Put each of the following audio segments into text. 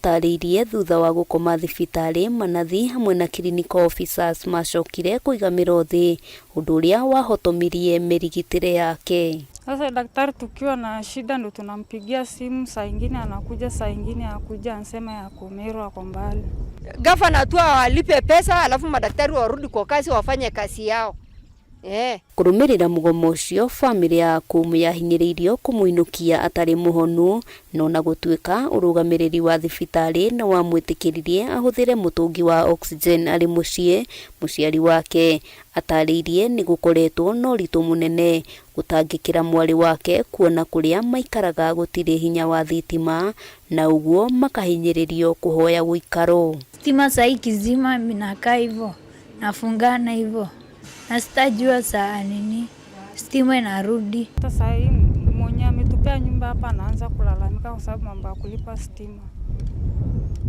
Tarĩirie thutha wa gũkoma thibitarĩ manathi hamwe na clinical officers macokire kũigamĩrwo thĩ, ũndũ ũrĩa wahotomirie mĩrigitĩre yake. Sasa daktari tukiwa na shida ndo tunampigia simu, saa ingine anakuja, saa ingine hakuja, anasema ya Kameme ako mbali. Gavana tu walipe pesa alafu madaktari warudi kwa kazi wafanye kazi yao. Kurumirira mugomo ucio, famĩlĩ ya Kameme yahinyĩrĩirio kũmũinũkia atarĩ mũhonu, no na gũtuĩka ũrũgamĩrĩri wa thibitarĩ na wamwĩtĩkĩririe ahũthĩre mũtũngi wa oxygen arĩ mũciĩ. Mũciari wake atarĩirie nĩ gũkoretwo na ũritũ mũnene gũtangĩkĩra mwarĩ wake, kuona kũrĩa maikaraga gũtirĩ hinya wa thitima, na ũguo makahinyĩrĩrio kũhoya gũikaro. Stima saa ikizima minakaa hivyo, nafungana hivyo. Na sitajua saa nini stima inarudi. Sasa hii mwenye ametupea nyumba hapa anaanza kulalamika kwa sababu mambo ya kulipa stima.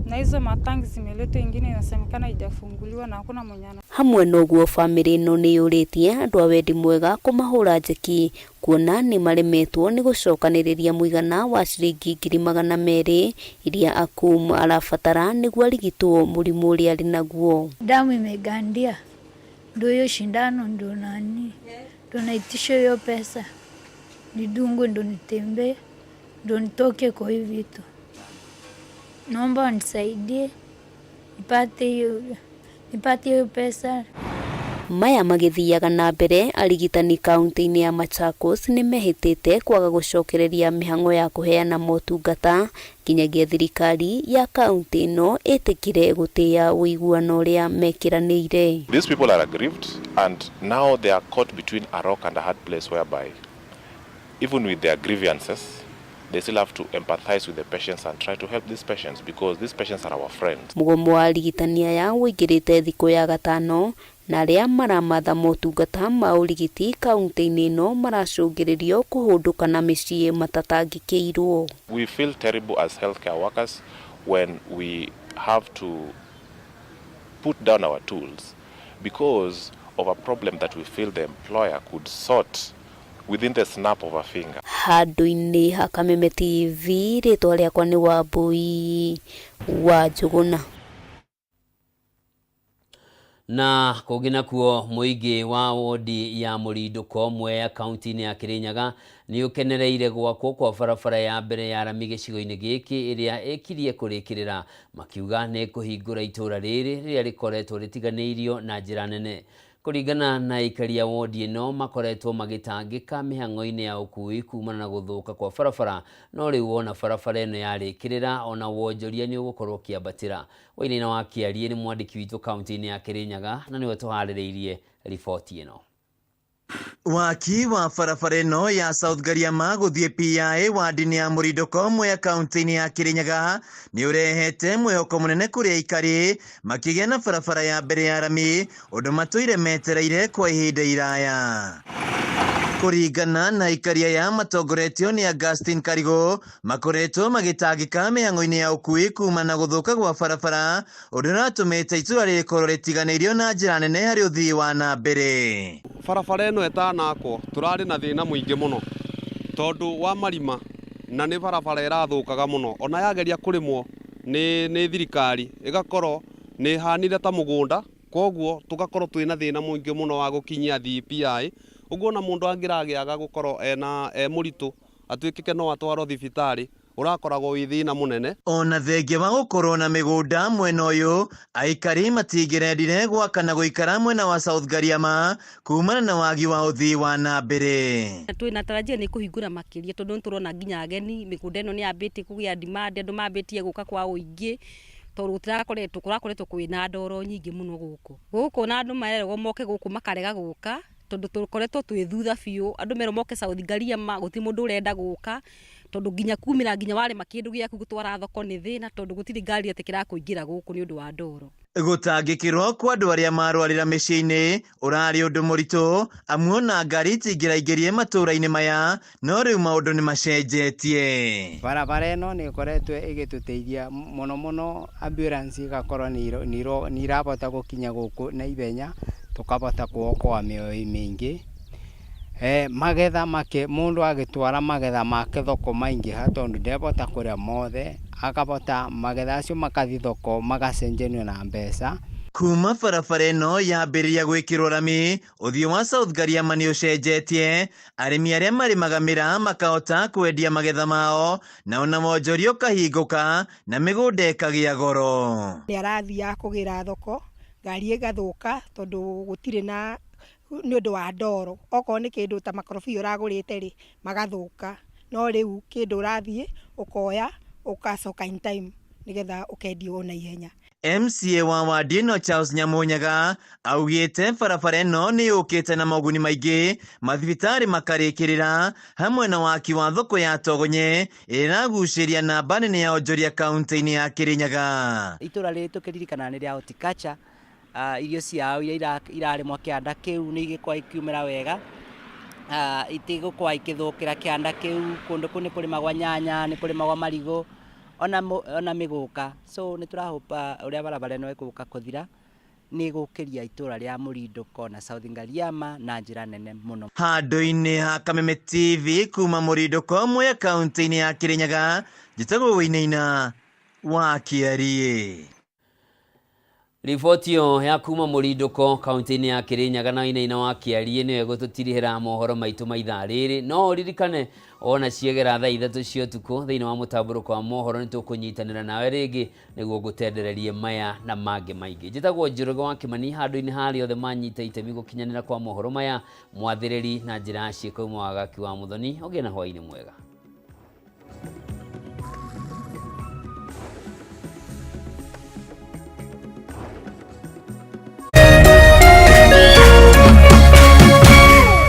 Na hizo matangi zimeletwa, ingine inasemekana haijafunguliwa na hakuna mwenye ana. Hamwe noguo famĩlĩ ĩno nĩ yũrĩtie andũ a wendi mwega kũmahũra njeki, kuona nĩ maremetwo nĩ gũcokanĩrĩria mũigana wa ciringi 200,000 iria Kameme arabatara nĩguo arigitwo mũrimũ ũrĩa arĩ naguo. Damu imegandia. Ndio hiyo shindano ndio nani? Ndio naitisha hiyo pesa. Nidungwe ndio nitembee, ndio nitoke kwa hivi vitu. Naomba nisaidie nipate hiyo pesa. Maya magĩthiaga na mbere, arigitani kaunti-inĩ ya Machakos nĩ mehĩtĩte kwaga gũcokereria mĩhang'o ya kũheana motungata nginyagia thirikari ya kaunti ĩno ĩtĩkire gũtĩĩa ũiguano ũrĩa mekĩranĩire. These people are aggrieved and now they are caught between a rock and a hard place, whereby even with their grievances they still have to empathize with the patients and try to help these patients, because these patients are our friends. Mũgomo wa arigitani aya wĩingĩrĩte thikũ ya gatano, na arĩa maramatha motungata ma ũrigiti kaunti-inĩ ĩno maracũngĩrĩrio kũhũndũka na mĩciĩ matatangĩkĩirwo. We feel terrible as healthcare workers when we have to put down our tools because of a problem that we feel the employer could sort within the snap of a finger. Handũ-inĩ ha Kameme TV, rĩtwa rĩakwa nĩ Wambui wa Njũgũna. Na kũgina kuo mũingĩ wa wodi ya Mũrindũko Mwea kaunti-inĩ ya Kirinyaga nĩ ũkenereire gwakwo kwa barabara ya mbere ya rami gĩcigo-inĩ gĩkĩ ĩrĩa ĩkirie kũrĩkĩrĩra, makiuga nĩ kũhingũra itũra rĩrĩ rĩrĩa rĩkoretwo rĩtiganĩirio na njĩra nene. Kũringana na aikari a wodi ĩno, makoretwo magĩtangĩka mĩhang'o-inĩ ya ũkui kumana na gũthũka kwa barabara, no rĩu wona barabara ĩno yarĩkĩrĩra, ona wonjoria nĩ ũgũkorwo ũkĩambatĩra. Wainaina wa Kĩarie nĩ mwandĩki witũ kaunti-inĩ ya Kirinyaga, na nĩwe tũharĩrĩirie riboti ĩno. Waki wa barabara ĩno ya South Gariama gũthiĩ PI wadi-inĩ ya Mũrindũko Mwea kaunti-inĩ ya Kirinyaga nĩ ũrehete mwĩhoko mũnene kũrĩ aikari, makĩgĩa na barabara ya mbere ya rami, ũndũ matũire metereire kwa ihinda iraya. Kũringana na aikari aya matongoretio nĩ Augustine Karigo, makoretwo magĩtangĩka mĩhang'o-inĩ ya ũkui kuma na gũthũka gwa barabara, ũndũ ũratũmĩte itũra rĩkorwo rĩtiganĩirio na njĩra nene harĩ ũthii wa na mbere. Barabara ĩno ĩtanakwo tũrarĩ na thĩna mũingĩ mũno tondũ wa marima, na nĩ barabara ĩrathũkaga mũno, ona yageria kũrĩmwo nĩ thirikari ĩgakorwo nĩ hanire ta mũgũnda, koguo tũgakorwo twĩna thĩna mũingĩ mũno wa gũkinyia PI. Ũguo na mũndũ angĩragĩaga gũkorwo mũritũ atuĩkĩke no atwarwo thibitarĩ, ũrakoragwo wĩ thĩna mũnene. Ona thengia wa gũkorwo na mĩgũnda mwena ũyũ, aikari matingĩrendire gwaka na gũikara mwena wa South Gariama kumana na wagi wa ũthii wa na mbere. Twĩnatarajia nĩ kũhingũra makĩria tondũ nĩ tũrona nginya ageni, mĩgũnda ĩno nĩ yambĩtie kũgĩa demand, andũ mambĩtie gũka kwa ũingĩ, tondũ tũrakoretwo kwĩna ndoro nyingĩ mũno gũkũ na andũ marerwo moke gũkũ makarega gũka tondũ tũkoretwo twĩ thutha biũ. Andũ merwo moke South Gariama, gũtirĩ mũndũ ũrenda gũka tondũ nginya kumĩra nginya warema kĩndũ gĩaku gũtwara thoko nĩ thĩna, tondũ gũtirĩ ngari etĩkĩra kũingĩra gũkũ nĩ ũndũ wa ndoro. Gũtangĩkĩrwo kwa andũ arĩa marwarĩra mĩciĩ-inĩ ũrarĩ ũndũ mũritũ, amu ona ngari itingĩraingĩrie matũra-inĩ maya, no rĩu maũndũ nĩ macenjetie. Barabara ĩno nĩ ĩkoretwo ĩgĩtũteithia mũno mũno, ambulance igakorwo nĩ irabota gũkinya gũkũ na ihenya, tukabota kuokoa mĩoyo mĩingĩ. Magetha make mũndũ agĩtwara magetha make thoko maingĩ, tondũ ndebota kũrĩa mothe, akabota magetha acio makathi thoko magacenjenio na mbeca. Kuma barabara ĩno yambĩrĩria gwĩkĩrwo rami, ũthiũ wa South Gariama nĩ ũcenjetie, arĩmi arĩa marĩmaga mĩraa makahota kwendia magetha mao, na ona wonjoria ũkahingũka na mĩgũnda ĩkagĩa goro. Nĩ arathiaga kũgĩra thoko, ngari ĩgathũka tondũ gũtirĩ na nĩ ũndũ wa ndoro. Okorwo nĩ kĩndũ ta makorobia ũragũrĩte rĩ, magathũka. No rĩu kĩndũ ũrathiĩ ũkoya ũgacoka in time nĩgetha ũkendio na ihenya. MCA wa wadi ĩno Charles Nyamunyaga augĩte barabara ĩno nĩ yũkĩte na moguni maingĩ, mathibitarĩ makarĩkĩrĩra, hamwe na waki wa thoko ya Togonye ĩragucĩria namba nene ya onjoria kaunti-inĩ ya Kirinyaga. Itũra rĩrĩ tũkĩririkana nĩ rĩa horticulture, irio ciao iria irarĩmwo kĩanda kĩu nĩ igĩkorwo ikiumĩra wega, itigũkorwo ikĩthũkĩra kĩanda kĩu. Kũndũ kũu nĩ kũrĩmagwo nyanya, nĩ kũrĩmagwo marigũ, ona mĩgũka. So nĩ tũrahopa ũrĩa barabara ĩno ĩgũka kũthira nĩ gũkĩria itũra rĩa Mũrindũko na South Gariama na njĩra nene mũno. Handũ-inĩ ha Kameme TV kuma Mũrindũko mwe kaunti-inĩ ya Kirinyaga, njĩtagwo Wĩinaina wa Kĩarie. Riboti yo ya kuma Mũrindũko kaunti-inĩ ya Kirinyaga na Wĩinaina wa Kĩarie nĩyo gũtũtirihĩra mohoro maitũ ma ithaa rĩrĩ. No ririkane ona ciegera thaa 3 cia ũtukũ thĩinĩ wa mũtambũrũko wa mohoro nĩ tũkũnyitanĩra nawe rĩngĩ nĩguo gũtendererie maya na mangĩ maingĩ. Njĩtagwo Njũrũga wa Kĩmani, handũ-inĩ harĩa othe manyita itemi gũkinyanĩra kwa mohoro maya, mwathĩrĩri na njĩra ya ciĩko imwe wagaki wa Mũthoni. Ũgĩe na hwaĩ-inĩ mwega.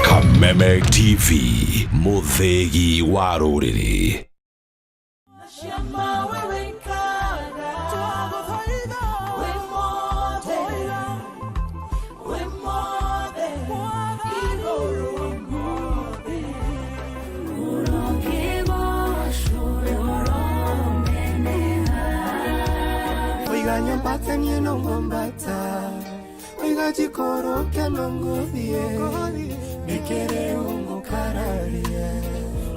Kameme TV, Muthegi wa Rũrĩrĩ. Oiga nyambata ni nongombata, oiga jikoro kenongodie. Nikere ungo kararie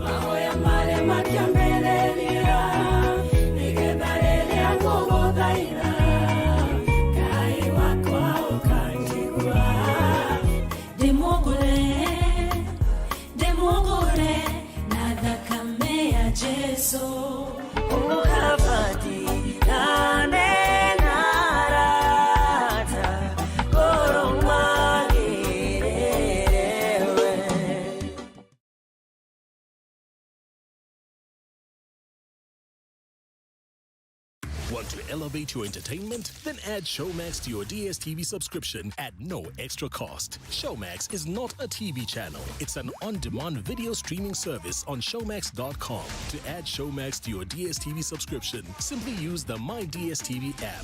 Ahoya mare makiambeleria Nigebarelia kogo daira Kai wako ukanjigua Demogore Nada kamea Jesu Ukavadi Nane Want to elevate your entertainment? Then add Showmax to your DSTV subscription at no extra cost. Showmax is not a TV channel. It's an on-demand video streaming service on showmax.com. To add Showmax to your DSTV subscription, simply use the My DSTV app.